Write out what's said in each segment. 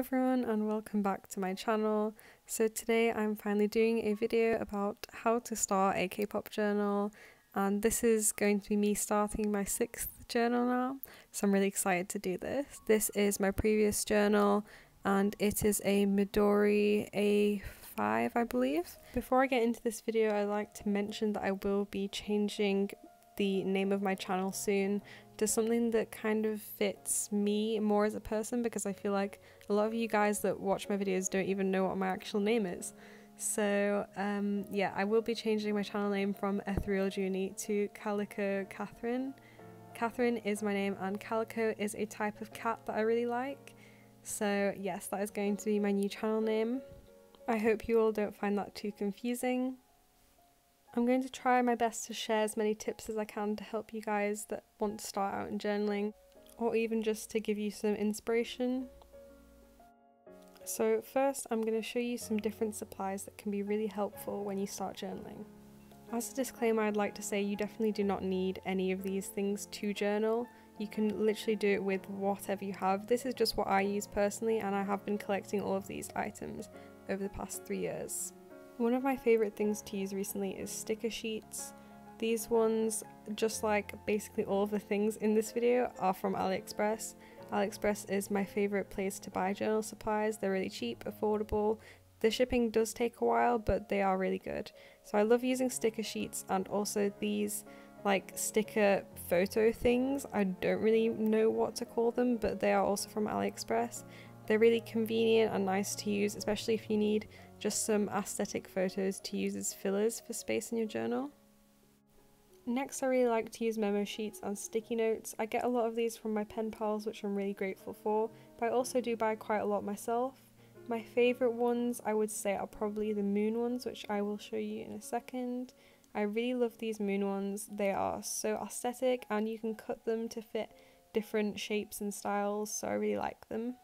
everyone and welcome back to my channel. So today I'm finally doing a video about how to start a K-pop journal, and this is going to be me starting my 6th journal now, so I'm really excited to do this. This is my previous journal and it is a Midori A5, I believe. Before I get into this video, I'd like to mention that I will be changing the name of my channel soon to something that kind of fits me more as a person, because I feel like a lot of you guys that watch my videos don't even know what my actual name is. So yeah, I will be changing my channel name from Ethereal Junie to Calico Catherine. Catherine is my name and Calico is a type of cat that I really like. So yes, that is going to be my new channel name. I hope you all don't find that too confusing. I'm going to try my best to share as many tips as I can to help you guys that want to start out in journaling, or even just to give you some inspiration. So first I'm going to show you some different supplies that can be really helpful when you start journaling. As a disclaimer, I'd like to say you definitely do not need any of these things to journal. You can literally do it with whatever you have. This is just what I use personally, and I have been collecting all of these items over the past 3 years. One of my favourite things to use recently is sticker sheets. These ones, just like basically all of the things in this video, are from AliExpress. AliExpress is my favourite place to buy journal supplies. They're really cheap, affordable. The shipping does take a while, but they are really good. So I love using sticker sheets, and also these like sticker photo things. I don't really know what to call them, but they are also from AliExpress. They're really convenient and nice to use, especially if you need just some aesthetic photos to use as fillers for space in your journal. Next, I really like to use memo sheets and sticky notes. I get a lot of these from my pen pals, which I'm really grateful for, but I also do buy quite a lot myself. My favourite ones I would say are probably the moon ones, which I will show you in a second. I really love these moon ones. They are so aesthetic and you can cut them to fit different shapes and styles, so I really like them.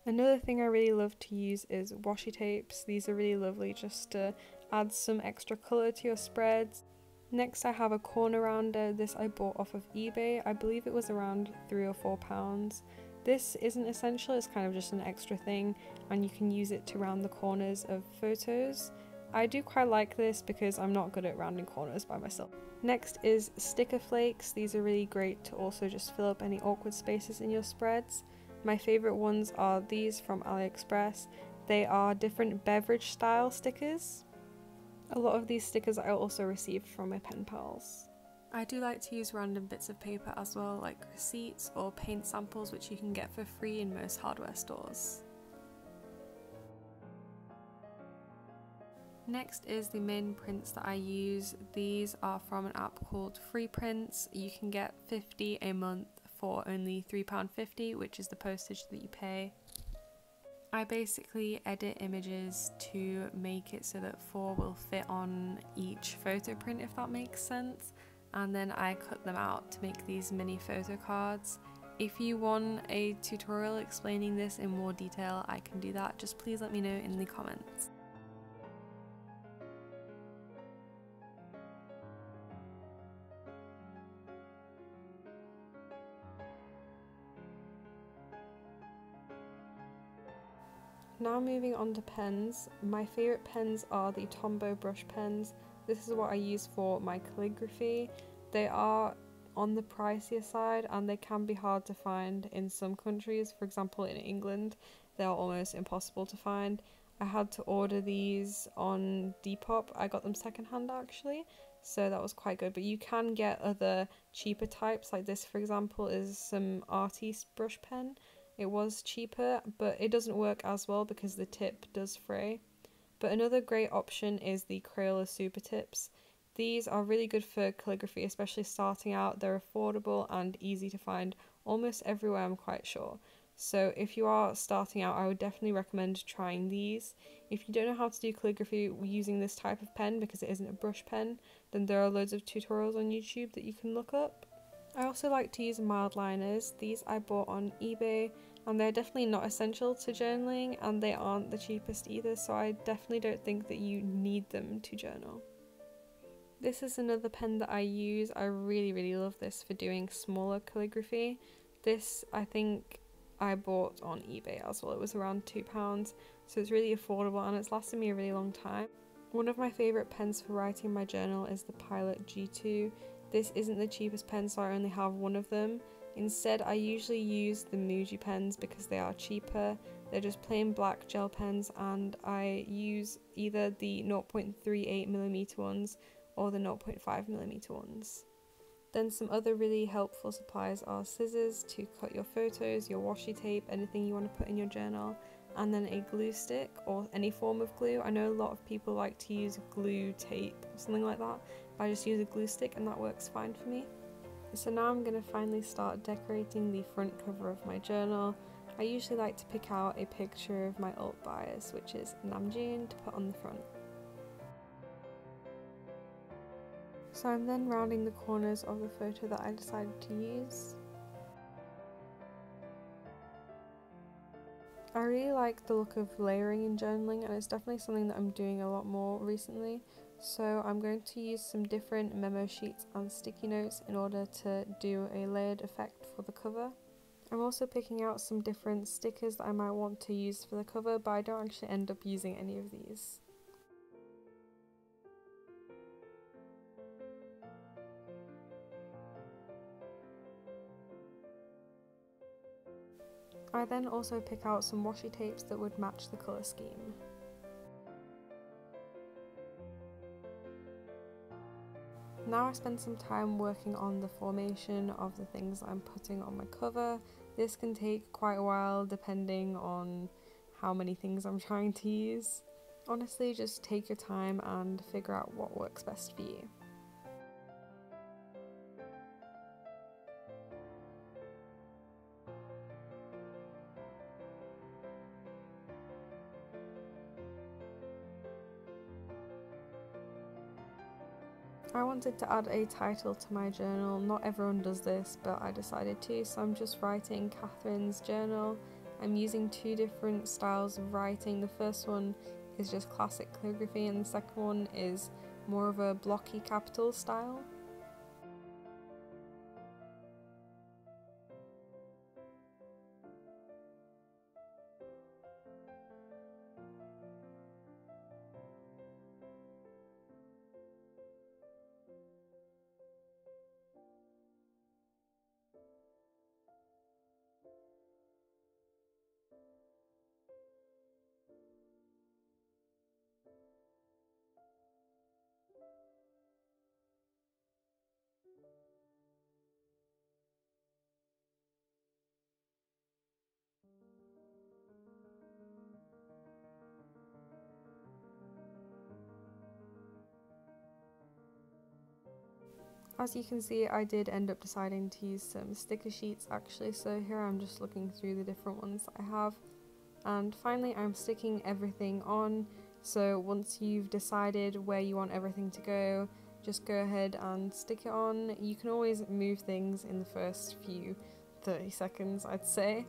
Another thing I really love to use is washi tapes. These are really lovely just to add some extra colour to your spreads. Next I have a corner rounder. This I bought off of eBay. I believe it was around £3 or £4. This isn't essential, it's kind of just an extra thing, and you can use it to round the corners of photos. I do quite like this because I'm not good at rounding corners by myself. Next is sticker flakes. These are really great to also just fill up any awkward spaces in your spreads. My favourite ones are these from AliExpress. They are different beverage style stickers. A lot of these stickers I also received from my pen pals. I do like to use random bits of paper as well, like receipts or paint samples, which you can get for free in most hardware stores. Next is the main prints that I use. These are from an app called Free Prints. You can get 50 a month for only £3.50, which is the postage that you pay. I basically edit images to make it so that 4 will fit on each photo print, if that makes sense, and then I cut them out to make these mini photo cards. If you want a tutorial explaining this in more detail, I can do that. Just please let me know in the comments. Now moving on to pens. My favourite pens are the Tombow brush pens. This is what I use for my calligraphy. They are on the pricier side and they can be hard to find in some countries. For example, in England, they are almost impossible to find. I had to order these on Depop. I got them secondhand actually, so that was quite good. But you can get other cheaper types, like this for example is some artiste brush pen. It was cheaper, but it doesn't work as well because the tip does fray. But another great option is the Crayola Super Tips. These are really good for calligraphy, especially starting out. They're affordable and easy to find almost everywhere, I'm quite sure. So if you are starting out, I would definitely recommend trying these. If you don't know how to do calligraphy using this type of pen because it isn't a brush pen, then there are loads of tutorials on YouTube that you can look up. I also like to use mild liners. These I bought on eBay and they're definitely not essential to journaling and they aren't the cheapest either, so I definitely don't think that you need them to journal. This is another pen that I use. I really love this for doing smaller calligraphy. This I think I bought on eBay as well. It was around £2, so it's really affordable and it's lasted me a really long time. One of my favourite pens for writing my journal is the Pilot G2. This isn't the cheapest pen, so I only have one of them. Instead, I usually use the Muji pens because they are cheaper. They're just plain black gel pens, and I use either the 0.38mm ones or the 0.5mm ones. Then some other really helpful supplies are scissors to cut your photos, your washi tape, anything you want to put in your journal, and then a glue stick or any form of glue. I know a lot of people like to use glue tape or something like that, but I just use a glue stick and that works fine for me. So now I'm going to finally start decorating the front cover of my journal. I usually like to pick out a picture of my alt bias, which is Namjoon, to put on the front. So I'm then rounding the corners of the photo that I decided to use. I really like the look of layering in journaling, and it's definitely something that I'm doing a lot more recently. So I'm going to use some different memo sheets and sticky notes in order to do a layered effect for the cover. I'm also picking out some different stickers that I might want to use for the cover, but I don't actually end up using any of these. I then also pick out some washi tapes that would match the colour scheme. Now I spend some time working on the formation of the things I'm putting on my cover. This can take quite a while depending on how many things I'm trying to use. Honestly, just take your time and figure out what works best for you. I wanted to add a title to my journal. Not everyone does this, but I decided to, so I'm just writing Catherine's journal. I'm using two different styles of writing. The first one is just classic calligraphy, and the second one is more of a blocky capital style. As you can see, I did end up deciding to use some sticker sheets actually, so here I'm just looking through the different ones that I have. And finally I'm sticking everything on, so once you've decided where you want everything to go, just go ahead and stick it on. You can always move things in the first few 30 seconds, I'd say.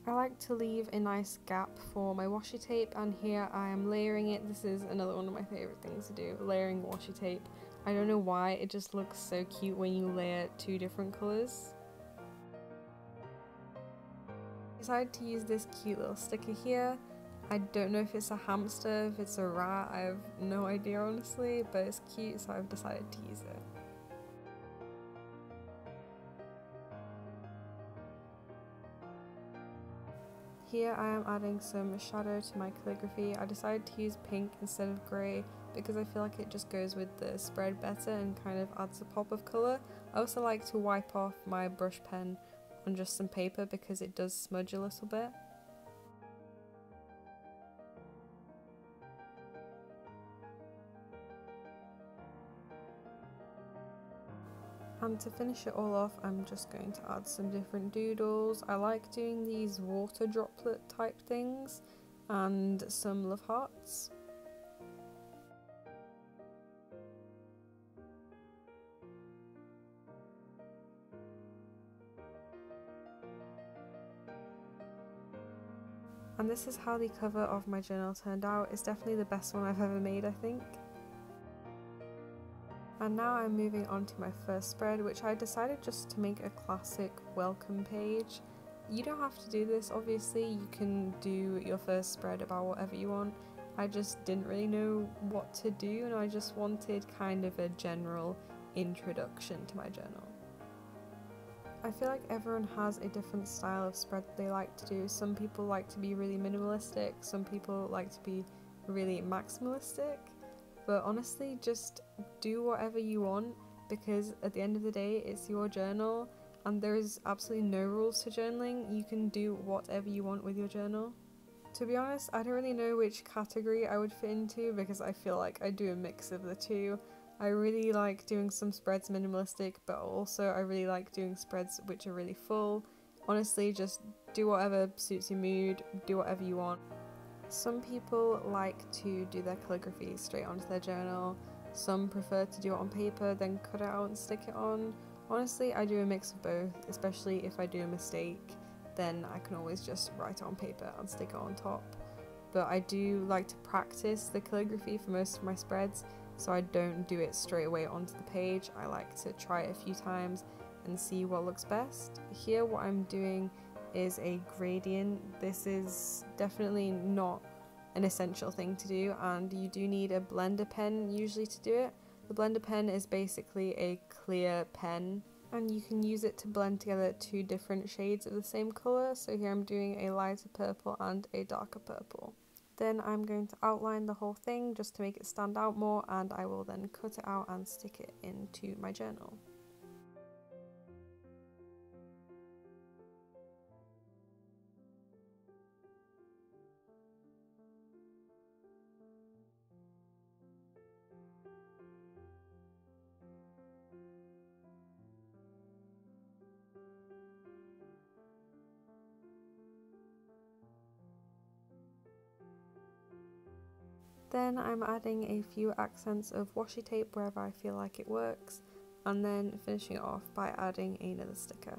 I like to leave a nice gap for my washi tape, and here I am layering it. This is another one of my favourite things to do, layering washi tape. I don't know why, it just looks so cute when you layer two different colours. I decided to use this cute little sticker here. I don't know if it's a hamster, if it's a rat, I have no idea honestly, but it's cute, so I've decided to use it. Here I am adding some shadow to my calligraphy. I decided to use pink instead of grey because I feel like it just goes with the spread better and kind of adds a pop of colour. I also like to wipe off my brush pen on just some paper because it does smudge a little bit. And to finish it all off, I'm just going to add some different doodles. I like doing these water droplet type things and some love hearts. And this is how the cover of my journal turned out. It's definitely the best one I've ever made, I think. And now I'm moving on to my first spread, which I decided just to make a classic welcome page. You don't have to do this, obviously. You can do your first spread about whatever you want. I just didn't really know what to do, and I just wanted kind of a general introduction to my journal. I feel like everyone has a different style of spread that they like to do. Some people like to be really minimalistic, some people like to be really maximalistic, but honestly just do whatever you want, because at the end of the day it's your journal and there is absolutely no rules to journaling. You can do whatever you want with your journal. To be honest, I don't really know which category I would fit into, because I feel like I do a mix of the two. I really like doing some spreads minimalistic, but also I really like doing spreads which are really full. Honestly, just do whatever suits your mood, do whatever you want. Some people like to do their calligraphy straight onto their journal. Some prefer to do it on paper, then cut it out and stick it on. Honestly, I do a mix of both, especially if I do a mistake, then I can always just write it on paper and stick it on top. But I do like to practice the calligraphy for most of my spreads, so I don't do it straight away onto the page. I like to try it a few times and see what looks best. Here what I'm doing is a gradient. This is definitely not an essential thing to do, and you do need a blender pen usually to do it. The blender pen is basically a clear pen, and you can use it to blend together two different shades of the same colour. So here I'm doing a lighter purple and a darker purple. Then I'm going to outline the whole thing just to make it stand out more, and I will then cut it out and stick it into my journal. Then I'm adding a few accents of washi tape wherever I feel like it works, and then finishing it off by adding another sticker.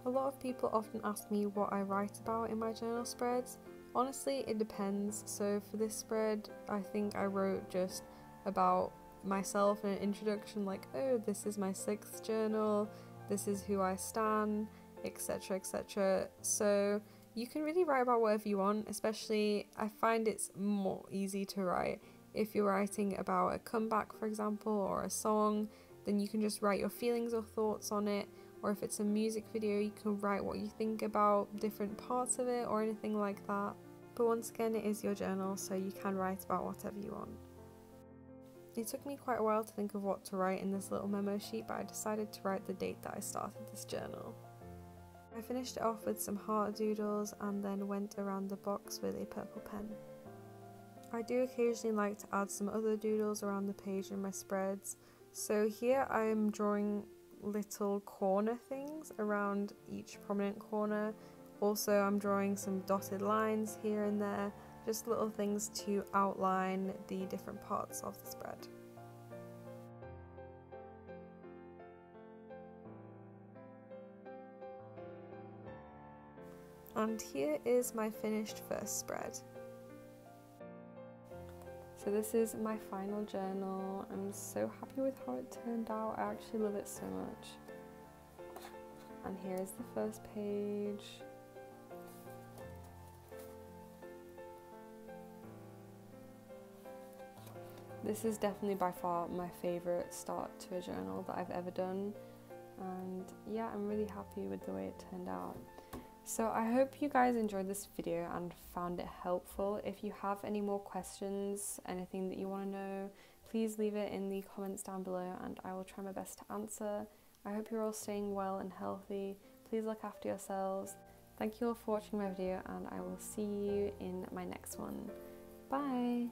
A lot of people often ask me what I write about in my journal spreads. Honestly, it depends. So for this spread, I think I wrote just about myself in an introduction, like, oh, this is my 6th journal, this is who I stan, etc, etc. So you can really write about whatever you want, especially I find it's more easy to write if you're writing about a comeback, for example, or a song. Then you can just write your feelings or thoughts on it. Or if it's a music video, you can write what you think about different parts of it or anything like that. But once again, it is your journal, so you can write about whatever you want. It took me quite a while to think of what to write in this little memo sheet, but I decided to write the date that I started this journal. I finished it off with some heart doodles and then went around the box with a purple pen. I do occasionally like to add some other doodles around the page in my spreads. So here I am drawing little corner things around each prominent corner. Also, I'm drawing some dotted lines here and there, just little things to outline the different parts of the spread. And here is my finished first spread. So this is my final journal. I'm so happy with how it turned out. I actually love it so much. And here is the first page. This is definitely by far my favourite start to a journal that I've ever done. And yeah, I'm really happy with the way it turned out. So I hope you guys enjoyed this video and found it helpful. If you have any more questions, anything that you want to know, please leave it in the comments down below and I will try my best to answer. I hope you're all staying well and healthy. Please look after yourselves. Thank you all for watching my video, and I will see you in my next one. Bye!